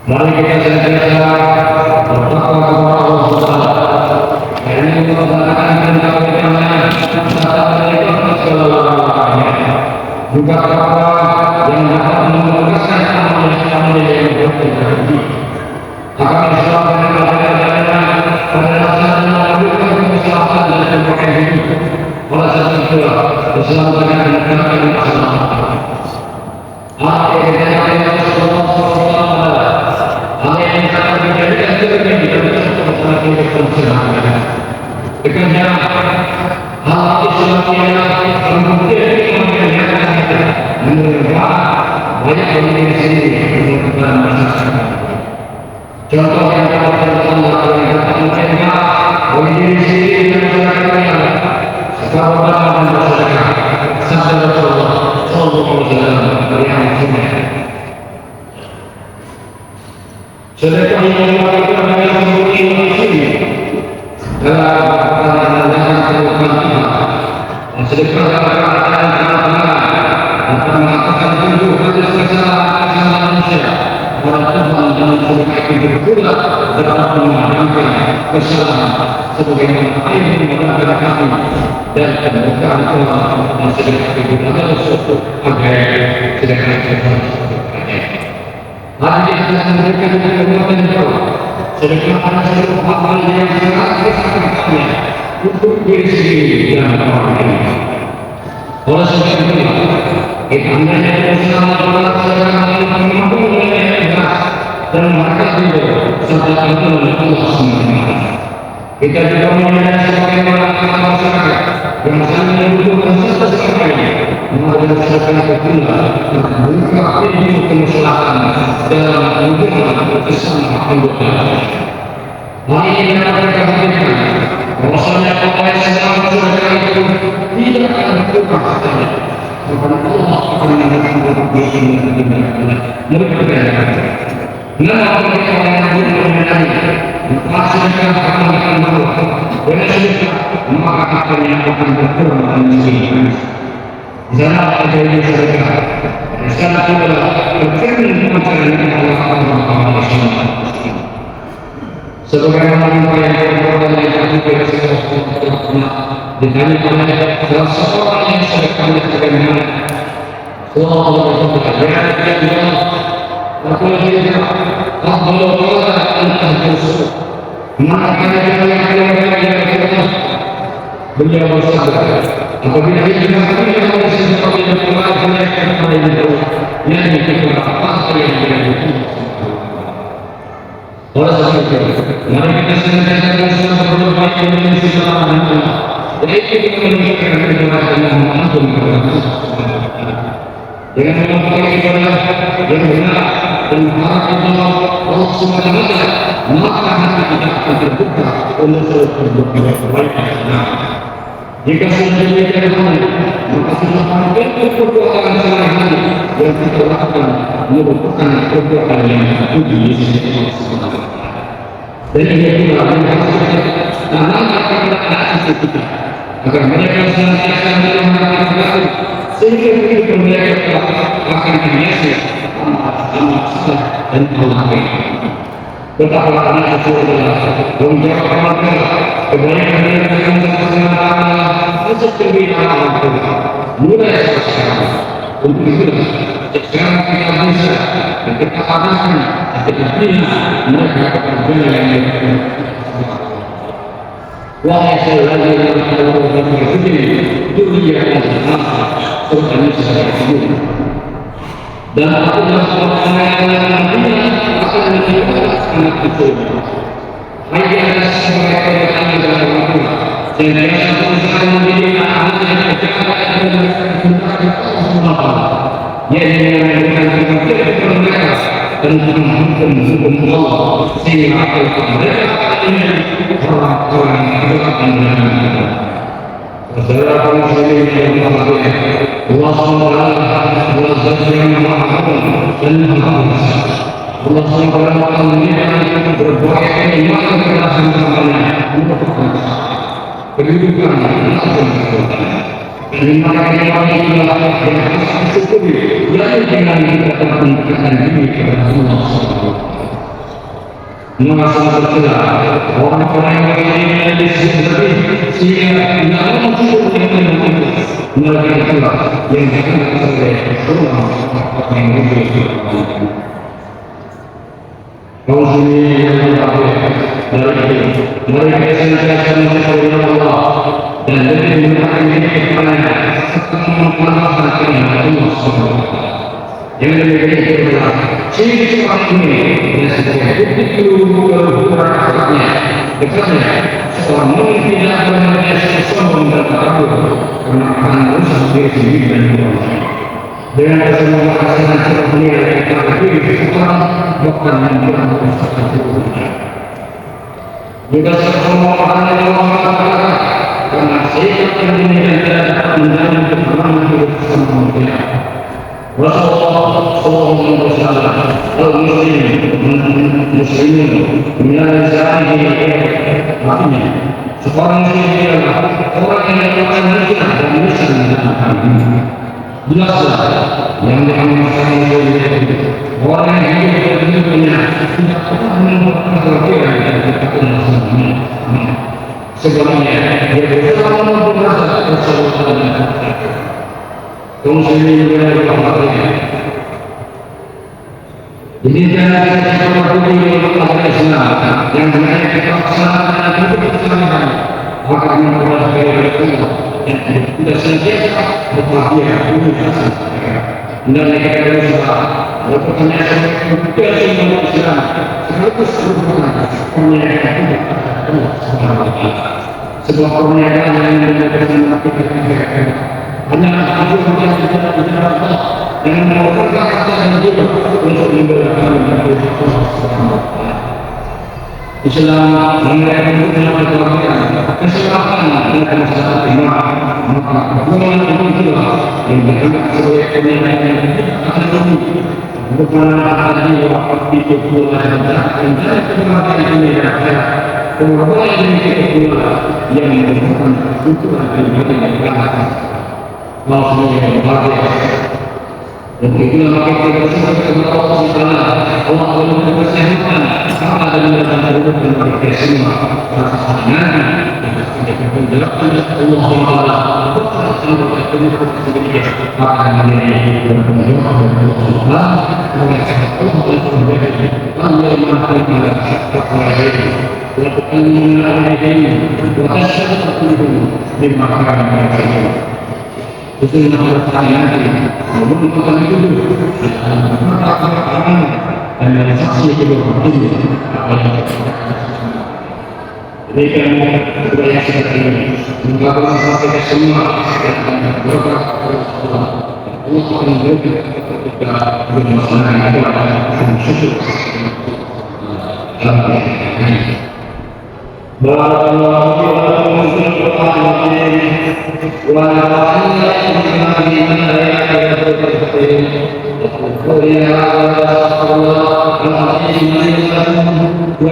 Mari kita senantiasa bertakwa kepada Allah Subhanahu. Karena itu mengatakan tentang firman-Nya, "Kata-kata segala-galanya." Juga takwa yang dapat menguasai amal-amal yang berarti. Akan disebabkan kepada dasarnya melakukan kesalahan dan kebaikan hidup. Oleh sebab itulah keselamatan dan kebaikan masalah. Apa yang kita Bekerja hal Islam yang kemudian menurut banyak orang di sini melakukan masyarakat. Contoh yang dapat kita lakukan bagi diri sendiri dan masyarakat sekarang dan masyarakat sabda Rasulullah Sallallahu Alaihi Wasallam yang sunnah. Sedekah yang dilakukan dengan sebuah manusia dalam sedekah akan mengatakan tujuh hadis kesalahan manusia. Orang Tuhan dalam sedekah itu berpula dapat mengamalkan kesalahan sebagaimana air mengamalkan kami dan kemudian Tuhan sedekah itu adalah suatu agar sedekah itu Hari ini kita memberikan kekuatan jauh. Sedekah pada seluruh amal yang sangat besar untuk diri sendiri dan orang lain. Oleh sebab itu, kita hendaknya berusaha melaksanakan mampu dengan ikhlas dan mereka juga serta bantuan Allah SWT. Kita juga menyadari sebagaimana masyarakat yang saling membutuhkan satu sama lain, mengadakan kekuatan membuka pintu kemaslahatan dalam hubungan bersama anggota. Mari kita perhatikan bahwasanya pokoknya segala sedekah itu tidak akan berubah saja. Karena Allah akan mengatur biaya yang berbeda. Namun kita mengenai maka sedekah akan berubah. Dengan sedekah maka akan akan berkurang dan miskin. Jangan terjadi sedekah. Sedekah adalah bercermin pancaran Allah SWT. Sebagaimana yang berkorban yang juga ditanya oleh salah seorang yang sedekahnya sebagaimana Allah berkata, aku tidak Allah entah khusus maka beliau bersabda apabila kita tidak sesuatu yang telah dilakukan oleh Allah yang kita apa yang kita oleh sebab itu, mari kita senantiasa berusaha berbuat baik dengan segala macam. Jadi kita menunjukkan kebenaran yang mengatur dengan melakukan ibadah yang benar dan mengharapkan Allah SWT, maka hati kita akan terbuka untuk berbuat kebaikan. Jika sudah demikian maka sudah hampir perbuatan salah hati yang kita lakukan merupakan perbuatan yang terpuji di sisi Allah SWT. Dan ini pula yang harus tanamkan kepada anak kita agar mereka senantiasa mengharapkan Allah sehingga begitu mereka akan terbiasa amat susah dan Allah. Betapa anak itu adalah menjawab amanah kebaikan yang terkandung untuk pembinaan Tuhan mulai sekarang. Untuk itu sekarang kita bisa kita arahkan kita bina mereka kepada yang wahai saudara yang berfikir dunia dan akhirat serta niscaya sempurna. Dan aku melakukan yang akan menyebabkan anak itu. Ayat sebagai perkataan dalam Al-Quran dan yang berusaha mendidik anak yang berjalan dan berkata yang menyampaikan kepada mereka tentang hukum-hukum Allah sehingga mereka ingin orang-orang yang berkata saudara kaum muslimin yang berbahagia, Allah SWT adalah zat yang maha agung dan maha besar. Allah SWT akan memberikan berbagai kenikmatan kepada hamba-Nya untuk kedudukan dan kedudukan. Kenikmatan itulah yang harus disyukuri, yaitu dengan kita mendekatkan diri kepada Allah SWT. Merasa bergerak orang-orang yang berada di sini sehingga tidak muncul yang menuntut mereka itulah yang dikenal oleh Allah yang memberi kaum sini yang berbahagia dari itu mereka senantiasa mencari Allah dan lebih menggunakan diri kepadanya serta mengumpulkan kepada Allah SWT. Yang lebih adalah ciri orang ini yang sebagai bukti keluhuran akhlaknya dekatnya seorang mungkin tidak bermeditasi sombong dan takabur karena akan merusak diri sendiri dan orang dengan kesemuanya kasihan serta menilai kepada diri seseorang bahkan yang merusakkan tubuhnya. Juga semua orang yang mengatakan karena sikap yang demikian tidak dapat menjalin keberanian hidup bersama manusia. Rasulullah sallallahu alaihi wasallam muslimin minal zahiri artinya seorang muslim adalah orang yang melakukan hijrah dan lisan dan hati. Jelaslah yang diamalkan oleh orang yang hidup di dunia tidak pernah menemukan kebahagiaan dan ketenangan. Sebenarnya dia bersama berasa keselamatan dan kebahagiaan. Kaum muslimin yang berbahagia. Jadi jangan kita berpikir tentang Islam yang sebenarnya kita laksanakan hidup bersama, maka membuat kebahagiaan dan kita senantiasa berbahagia dan mereka berusaha berpercaya kepada semua Islam sekaligus berhubungan perniagaan hidup sebuah perniagaan yang menjadikan kita hanya aku yang tidak Allah dengan melakukan kata dan hidup untuk memberikan Islam memberikan kebahagiaan keselamatan dan masalah iman maka hubungan itulah yang dianggap sebagai penilaian akan lebih bukan hanya waktu itu pula dan kebahagiaan ini adalah kebahagiaan ini pula yang merupakan kebutuhan kehidupan yang bahagia. Maksudnya yang bahagia dan itulah maka kita bersyukur kepada Allah SWT. Allah memberikan kesehatan sama dan memberikan kehidupan kepada semua rasa nanti kita menjelaskan Allah SWT bukan sampai kehidupan sendiri maka menjadi berpengaruh dan Allah mengatakan Allah untuk menjadi Allah yang mengatakan kepada diri lakukan mengenai diri watasyarat tubuh di makanan yang itu yang bertanya membutuhkan itu dan dari saksi itu ini jadi kami budaya seperti ini menggabungkan sampai semua dan berkat Allah untuk menjadi ketika bermasalah itu dan syukur Barakallahu fiikum wa nafa'ana bima wa